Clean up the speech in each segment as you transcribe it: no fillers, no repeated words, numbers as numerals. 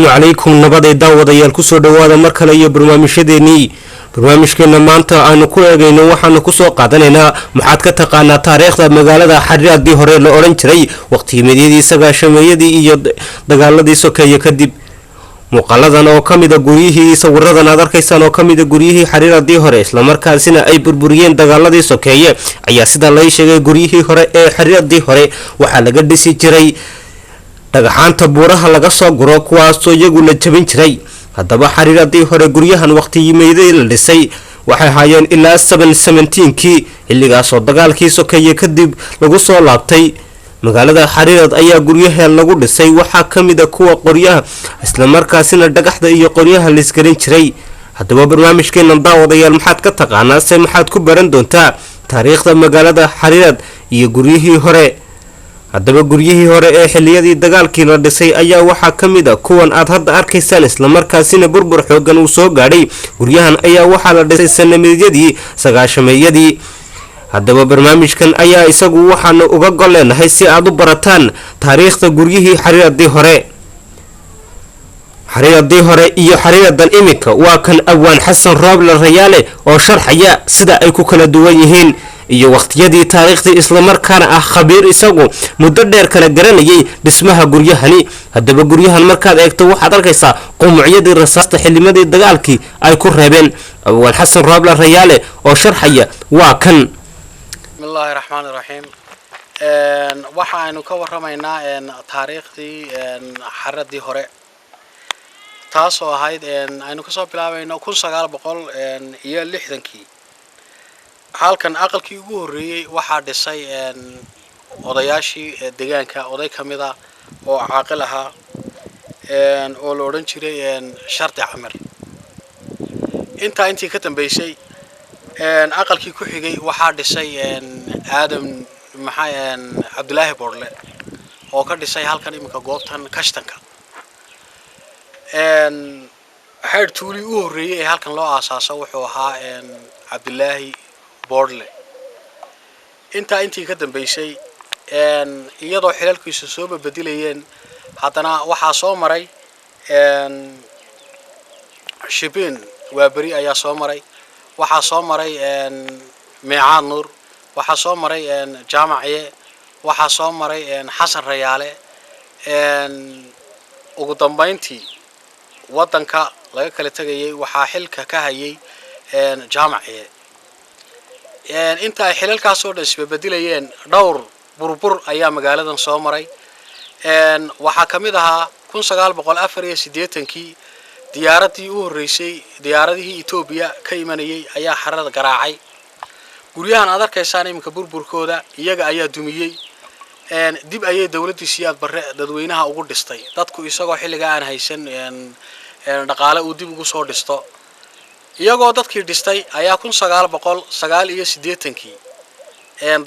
عليكم نبض داود يال كسر دواد مركل أي برنامج ديني برنامج كنا مانتا أنا كل جينا وحنا كسر قادنا محادثة تقانا تاريخ مقالة حرية دي هراء الأورنجري وقت مديدي سجى شميدي يد دجال دي سكية يكذب مقالة أو كم إذا جريه صورة نظر كيسان أو كم إذا جريه حرية دي هراء إسلام كاسنا أي بربريين دجال دي سكية أي سيد الله يشجع جريه هراء حرية دي هراء وحلقة دي سيجري dhagaxaanta buuraha laga soo guro kuwaasoo iyagu la jabin jiray haddaba xariiradii hore guryahan waqtigii meeday la dhisay waxay haayeen ilaa 17kii xilligaasoo dagaalkii sokeeye kadib lagu soo laabtay magaalada xariirad ayaa guryaheen lagu dhisay waxaa ka mid ah kuwa qoryaha isla markaasina dhagaxda iyo qoryaha la isgarin jiray haddaba barnaamijkeena daawadayaal maxaad ka taqaanaa se maxaad ku baran doontaa taariikhda magaalada xariirad iyo guryihii hore haddaba guryihii hore ee xilliyadii dagaalkii la dhisay ayaa waxaa ka mid ah kuwan aad hadda arkaysaan isla markaasina burbur xoogan uu soo gaadhay guryahan ayaa waxaa la dhisay sanameedyadii sagaashameeyadii haddaba barnaamijkan ayaa isagu waxaanu uga gol leenahay si aad u barataan taariikhda guryihii xariiradii hore iyo xariiradan iminka waa kan awaan xasan rooble rayaale oo sharxaya sida ay ku kala duwan yihiin iyo waqtiyadii taariikhdii isla markaana ah khabiir isagu muddo dheer kala garanayay dhismaha guryahani haddaba guryahan markaad eegto waxaad arkaysaa qumucyadii rasaasta xillimadii dagaalkii ay ku reebeen awaan xasan rooble rayaale oo sharxaya waa kan bismillaahi raxmaani raxiim waxaanu ka warramaynaa taariikhdii xariiradii hore taasoo ahayd aynu kasoo bilaabayno 1960kii halkan aqalkii ugu horeeyay waxaa dhisay odayaashii deegaanka oday kamid ah oo caaqil ahaa oo la oran jiray sharti camir intii ka dambeysay aqalkii ku xigay waxaa dhisay aadam cabdulaahi boorle oo ka dhisay halkan iminka goobtan kashtanka xeer tuuli u horeeyay halkan loo aasaaso wuxuu ahaa cabdulaahi boorle intii ka dambeysay iyadoo xilalkiisu soo beddelayeen haddana waxaa soo maray shibin waa bari ayaa soo maray waxaa soo maray meecaan nuur waxaa soo maray jaamaciye waxaa soo maray xasan rayaale ugu dambeyntii wadanka laga kala tagayay waxaa xilka ka hayay jaamaciye inta ay xilalkaas oo dhan isbeddelayeen dhowr burbur ayaa magaaladan soo maray waxaa kamid ahaa 1984kii diyaaradii u horeysay diyaaradihii Itoobiya ka imanayay ayaa xarada garaacay guryahan aad arkaysaan iminka burburkooda iyaga ayaa dumiyay dib ayay dawladdu siyaad barre dadweynaha ugu dhistay dadku isagoo xilliga aan haysan dhaqaale uu dib ugu soo dhisto iyagoo dadkii dhistay ayaa 1989kii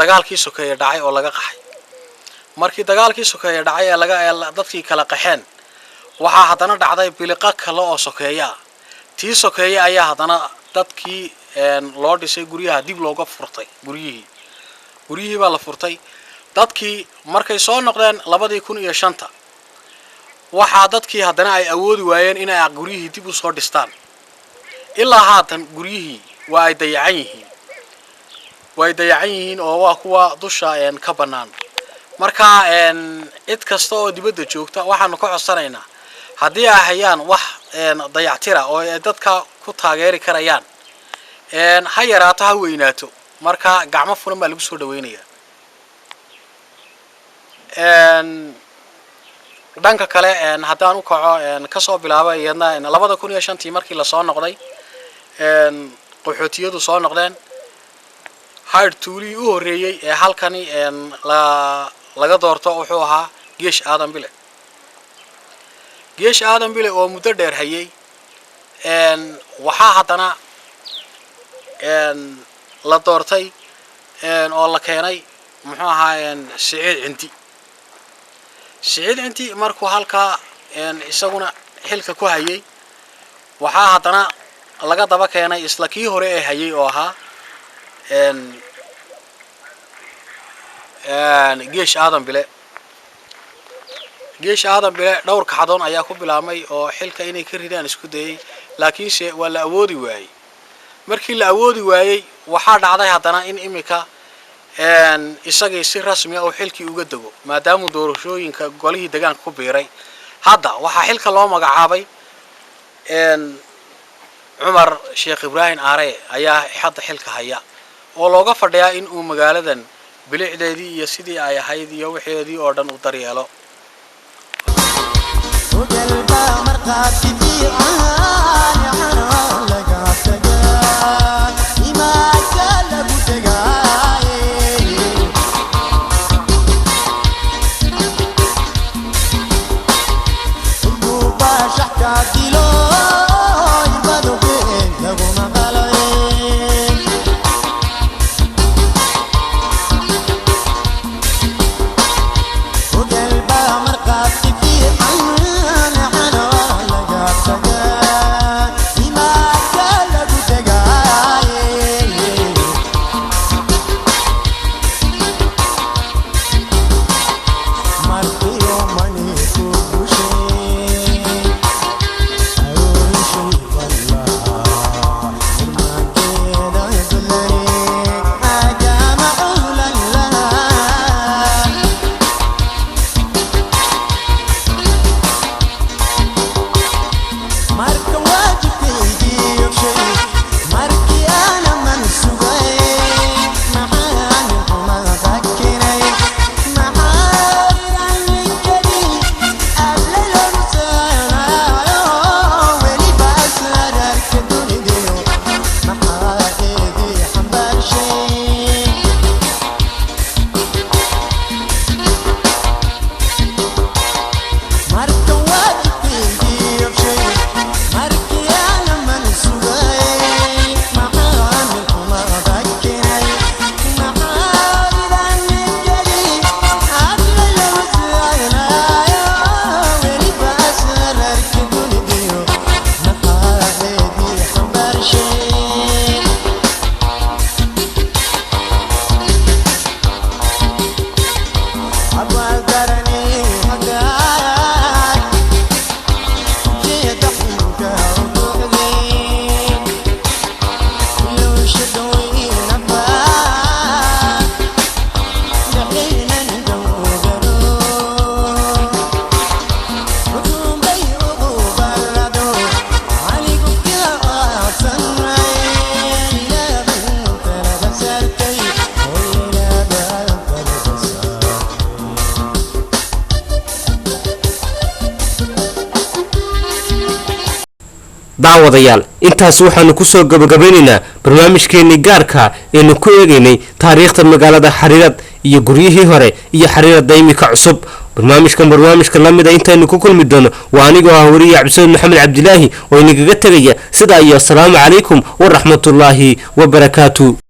dagaalkii sokeeye dhacay oo laga qaxay markii dagaalkii sokeeye dhacay ee dadkii kala qaxeen waxaa haddana dhacday biliqa kale oo sokeeya tii sokeeye ayaa haddana dadkii loo dhisay guryaha dib looga furtay guryihii baa la furtay dadkii markay soo noqdeen 2005 waxaa dadkii haddana ay awoodi waayeen inay guryihii dib u soo dhistaan ilaa haatan guryihii waa ay dayacan yihiin oo waa kuwa dusha ka banaan marka cid kasta oo dibadda joogta waxaanu ka codsanaynaa haddii ay hayaan wax dayactira oo ay dadka ku taageeri karayaan ha yaraato ha weynaato marka gacmo furan baa lagu soo dhaweynayaa dhanka kale haddaan u kaco kasoo bilaabay iyadna 2005 markii la soo noqday qaxootiyadu soo noqdeen hard tuuli u horeeyay ee halkani laga doorto wuxuu ahaa geesh aadan bile oo muddo dheer hayay waxaa haddana la doortay oo la keenay muxuu ahaa siciid cinti markuu halka isaguna xilka ku hayay waxaa haddana laga daba keenay isla kii hore ee hayay oo ahaa geesh aadan bile geesh aadan bile dhowr kaxdoon ayaa ku bilaabmay oo xilka inay ka ridaan isku dayay laakiinse waa la awoodi waayay markii la awoodi waayay waxaa dhacday haddana in imika isagii si rasmi ah oo xilkii uga dago maadaama doorashooyinka golihii deegaanka ku biiray hadda waxaa xilka loo magacaabay Cumar Sheekh Ibrahim Aare ayaa hadda xilka haya oo looga fadhiyaa in uu magaaladan bilicdeedii iyo sidii ay ahayd iyo wixeedii oo dhan u daryeelo daawadayaal intaas waxaanu ku soo gabagabaynaynaa barnaamijkeennii gaarka eenu ku eegaynay taariikhda magaalada Xariirad iyo guryihii hore iyo Xariirada imika cusub barnaamijka lamida intaynu ku kulmi doono waa anigoo ah wariye Cabdi Maxamed Cabdilaahi oo inaga tagaya sida iyo assalaamu calaykum wa rahmatullaahi wa barakaatuh